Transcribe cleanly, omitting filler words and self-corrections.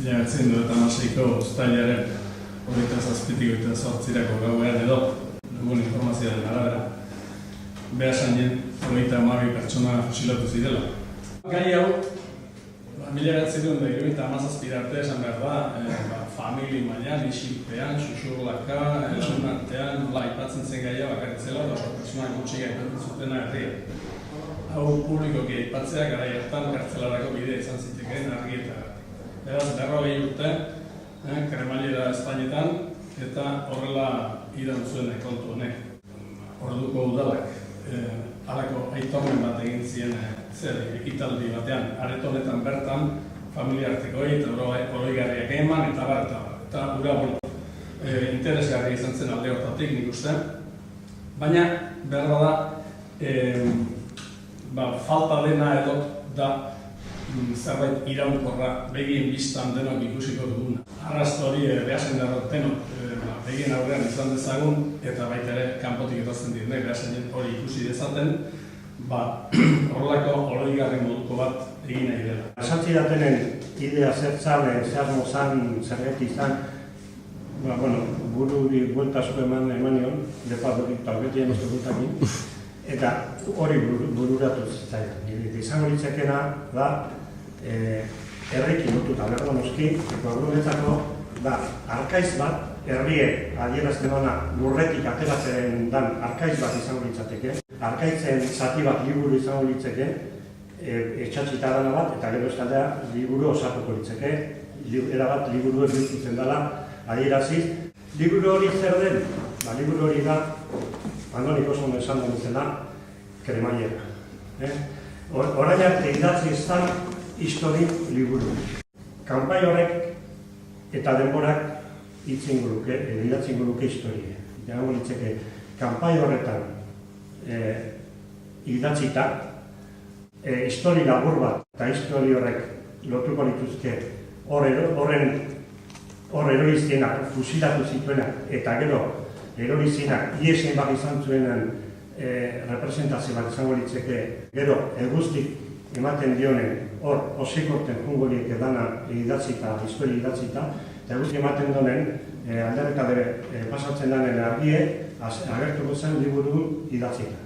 Jatzen du eta maseiko uztailaren 27-28 gauean edo dugun informazioaren arabera. Behasainen 32 pertsona fusilatu zirela. Gai hau, 1977 arte esan behar da, famili mailan, isilpean, susurlaka, lagunartean, aipatzen zen gai hau bakarritzela, eta pertsona gutxi gaipatzen zutena herria. Hau publikoki aipatzea garai hartan kartzelarako bidea izan zitekeen argi eta beraz, 40 urte, kremailera Espainetan, eta horrela iran zuen kontu honek. Orduko udalak halako aitormen bat egin zien ekitaldi batean. Areto honetan bertan, familiartekoei eta oroigarriak eman eta bar eta ura interesgarria izan zen alde hortatik nik uste. Baina, berra da, falta dena edo da zerbait iraunkorra begien biztan denok ikusiko duguna. Arrasto hori Behasain denok begien aurrean izan dezagun eta baita ere kanpotik etortzen direnek Behasainen hori ikusi dezaten, horrelako oroigarri moduko bat egin nahi dela. Esatzi datenen idea zertzan, zehazmo zan, zergeti zan, bururi bueltasko eman nion, lepadorik talbetien ez dugutakin, eta hori bururatu zitzaidan. Izango litzekena da, herrikin lotuta, berdo noski, horretzako da, arkaiz bat, herriek adierazten ona lurretik ateratzen dan arkaiz bat izango litzateke, arkaitzen zati bat liburu izango litzeke, etxatxita dana bat, eta gero estaldea liburu osatuko litzeke, erabat liburu bihurtzen dela adieraziz. Liburu hori zer den? Liburu hori da, Andonik oso esan den zela, kremailera. Orain arte idatzi izan histori liburu. Kanpai horrek eta denborak idatzi inguruke historia. Jango litzeke, kanpai horretan idatzita, histori labur bat eta histori horrek lotuko lituzke horren eroizienak, fusilatu zituenak eta gero eroizienak iesen bat izan zuenan representazio bat izango litzeke, gero eguztik ematen dionen hor osikoten jungoliek edana idatzita, historia idatzita, eta eguztik ematen donen alderrekade pasatzen danen argie agertuko zen liburu idatzita.